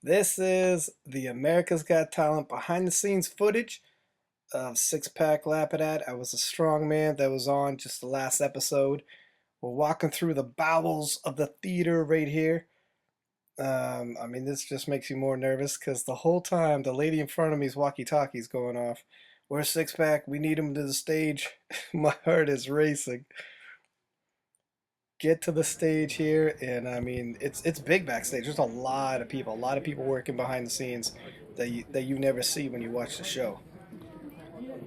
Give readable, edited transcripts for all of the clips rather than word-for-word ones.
This is the America's Got Talent behind the scenes footage of Six Pack Lapadat. I was a strongman that was on just the last episode. We're walking through the bowels of the theater right here. This just makes you more nervous because the whole time the lady in front of me's walkie-talkie's going off. Where's Six Pack? We need him to the stage. My heart is racing. Get to the stage here, and it's big backstage. There's a lot of people working behind the scenes that you never see when you watch the show.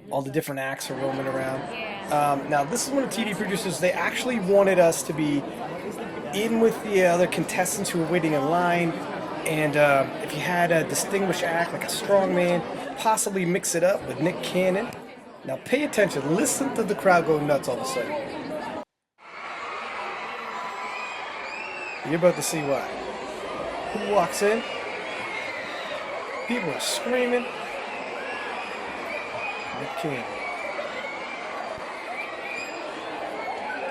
All the different acts are roaming around. Now this is one of the TV producers. They actually wanted us to be in with the other contestants who were waiting in line, and if you had a distinguished act like a strongman, possibly mix it up with Nick Cannon. Now pay attention. Listen to the crowd go nuts all of a sudden. You're about to see why. Who walks in? People are screaming. Nick Cannon.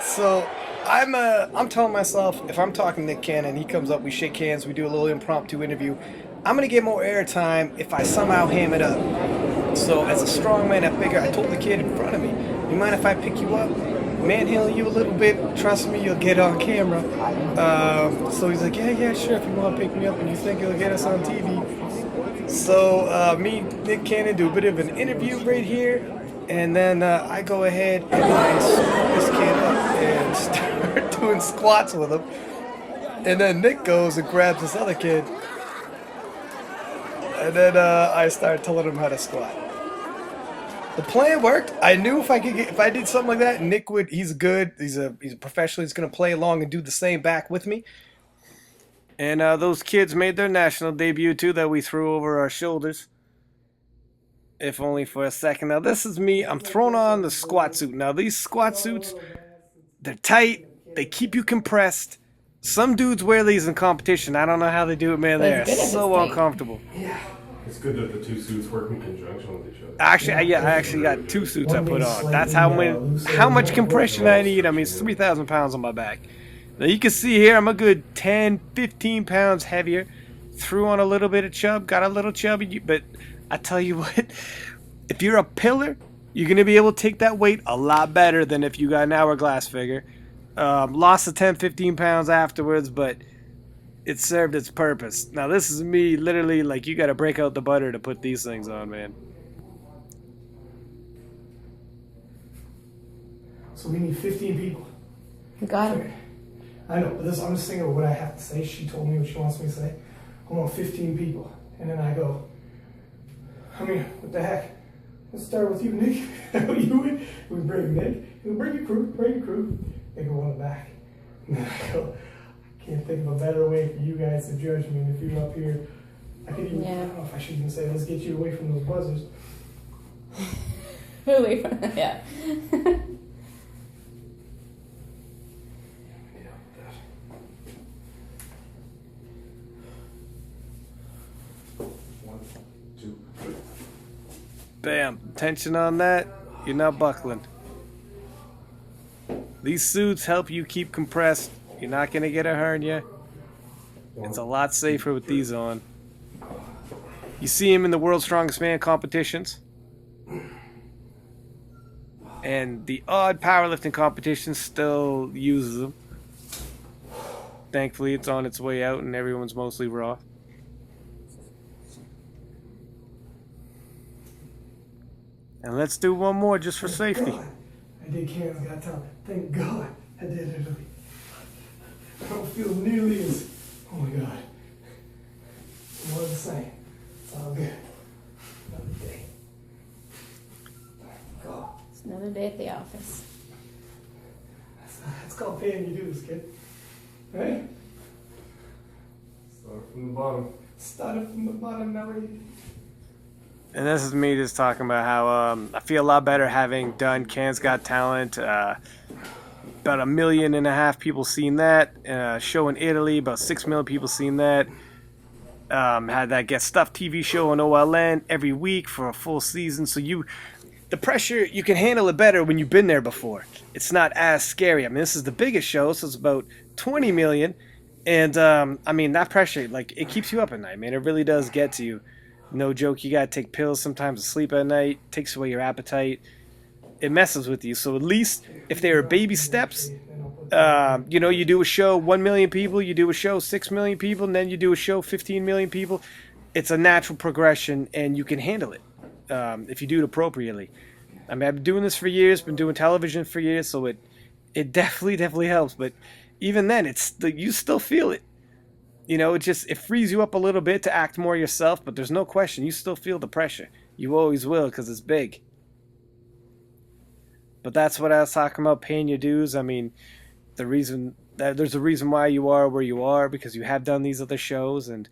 So I'm telling myself, if I'm talking Nick Cannon, he comes up, we shake hands, we do a little impromptu interview. I'm gonna get more airtime if I somehow ham it up. So as a strongman, I figure I told the kid in front of me, you mind if I pick you up? Manhandle you a little bit, trust me, you'll get on camera. So he's like, yeah, sure, if you want to pick me up and you think you'll get us on TV. So me, Nick Cannon, do a bit of an interview right here, and then I go ahead and I scoop this kid up and start doing squats with him. And then Nick goes and grabs this other kid, and then I start telling him how to squat. The plan worked. I knew if I did something like that, Nick would. He's good. He's a professional. He's gonna play along and do the same back with me. And those kids made their national debut too, that we threw over our shoulders. If only for a second. Now this is me. I'm throwing on the squat suit. Now these squat suits, they're tight. They keep you compressed. Some dudes wear these in competition. I don't know how they do it, man. They're so uncomfortable. Yeah. It's good that the two suits work in conjunction with each other. Actually, I actually got two suits I put on. That's how much compression I need. I mean, it's 3,000 pounds on my back. Now you can see here, I'm a good 10, 15 pounds heavier. Threw on a little bit of chub, got a little chubby, but I tell you what, if you're a pillar, you're going to be able to take that weight a lot better than if you got an hourglass figure. Lost the 10, 15 pounds afterwards, but it served its purpose. Now this is me, literally, like, you gotta break out the butter to put these things on, man. So we need 15 people. You got it. I know, but I'm just thinking of what I have to say. She told me what she wants me to say. I want 15 people. And then I go, what the heck? Let's start with you, Nick. We bring Nick. Bring your crew. They go on the back. And then I go, can't think of a better way for you guys to judge me. And if you're up here, I could even, I don't know if I should even say, let's get you away from those buzzers. Away from that, yeah. One, two, three. Bam. Tension on that, you're not buckling. These suits help you keep compressed. You're not going to get a hernia. It's a lot safer with these on. You see him in the World's Strongest Man competitions. And the odd powerlifting competition still uses them. Thankfully, it's on its way out and everyone's mostly raw. And let's do one more just for safety. I did Karen's Got Talent. Thank God I did it. I don't feel nearly as, oh my God. More the same. It's all good. Another day. God. It's another day at the office. It's called paying your dues, kid. Right? Start from the bottom. Started from the bottom, now we're And this is me just talking about how I feel a lot better having done Can's Got Talent. About 1.5 million people seen that. Show in Italy, about 6 million people seen that. Had that Get Stuffed TV show on OLN every week for a full season. So the pressure, you can handle it better when you've been there before. It's not as scary. I mean, this is the biggest show, so it's about 20 million. And I mean, that pressure, like, it keeps you up at night, man. It really does get to you. No joke. You gotta take pills sometimes to sleep at night. Takes away your appetite. It messes with you. So at least if there are baby steps, you know, you do a show 1 million people, you do a show 6 million people, and then you do a show 15 million people. It's a natural progression, and you can handle it if you do it appropriately. I mean, I've been doing this for years, been doing television for years, so it definitely helps. But even then, you still feel it. You know, it frees you up a little bit to act more yourself. But there's no question, you still feel the pressure. You always will, because it's big. But that's what I was talking about, paying your dues. I mean, there's a reason why you are where you are, because you have done these other shows, and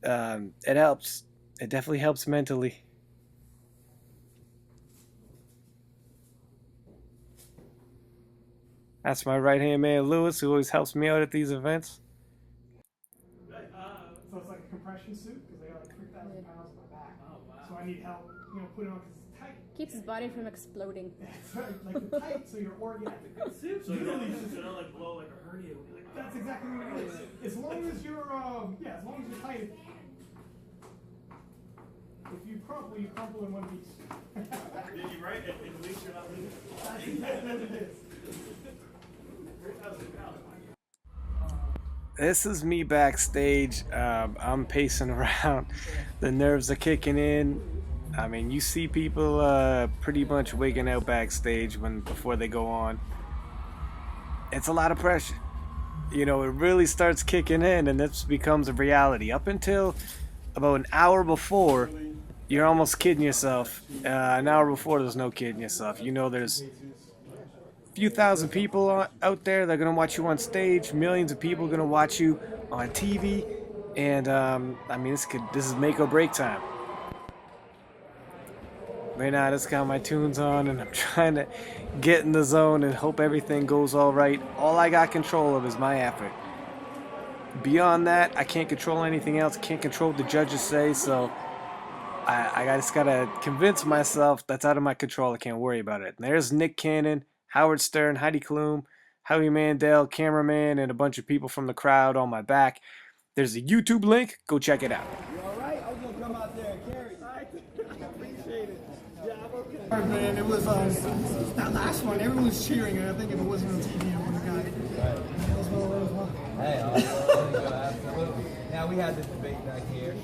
it helps. It definitely helps mentally. That's my right hand man, Lewis, who always helps me out at these events. So it's like a compression suit because I got like 3,000 pounds on my back. Oh, wow. So I need help, put it on because it's tight. Keeps his body from exploding. That's right, like it's tight, so you're oriented. So you don't like blow like a hernia. Like, that's exactly what it is. As long as you're, as long as you're tight. If you crumple in one piece. Did you right? At least you're not leaving. That's exactly what it is. This is me backstage. I'm pacing around. The nerves are kicking in. I mean, you see people pretty much wigging out backstage before they go on. It's a lot of pressure. You know, it really starts kicking in, and this becomes a reality. Up until about an hour before, you're almost kidding yourself. An hour before, there's no kidding yourself. You know, there's few thousand people out there that are going to watch you on stage. Millions of people are going to watch you on TV. And, I mean, this is make or break time. Right now, I just got my tunes on, and I'm trying to get in the zone and hope everything goes all right. All I got control of is my effort. Beyond that, I can't control anything else. Can't control what the judges say, so I just got to convince myself that's out of my control. I can't worry about it. And there's Nick Cannon, Howard Stern, Heidi Klum, Howie Mandel, cameraman, and a bunch of people from the crowd on my back. There's a YouTube link. Go check it out. You all right? I was going to come out there and carry you. I appreciate it. Yeah, I'm okay. All right, man, it was that last one. Everyone was cheering, and I think if it wasn't on TV, I would have got it. Right. That was one of those ones. Hey, absolutely. Now, we had this debate back here.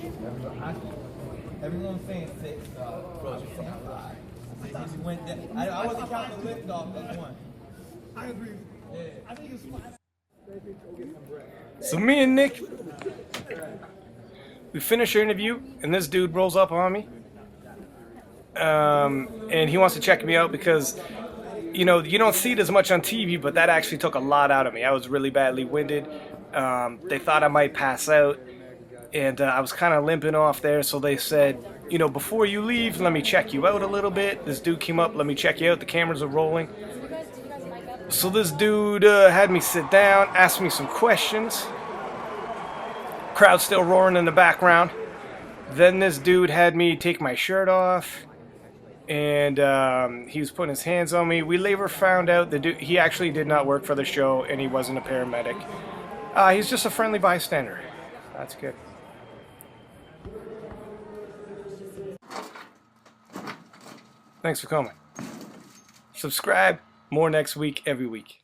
Everyone's saying 6. Bro, you're saying 5. I wasn't counting the lift off as one. I agree. Yeah. I think it's 5. So me and Nick, we finish our interview, and this dude rolls up on me. And he wants to check me out because, you know, you don't see it as much on TV, but that actually took a lot out of me. I was really badly winded. They thought I might pass out, and I was kind of limping off there, so they said, you know, before you leave, let me check you out a little bit. This dude came up, let me check you out. The cameras are rolling. So this dude had me sit down, asked me some questions. Crowd still roaring in the background. Then this dude had me take my shirt off, and he was putting his hands on me. We later found out that he actually did not work for the show, and he wasn't a paramedic. He's just a friendly bystander. That's good. Thanks for coming. Subscribe. More next week, every week.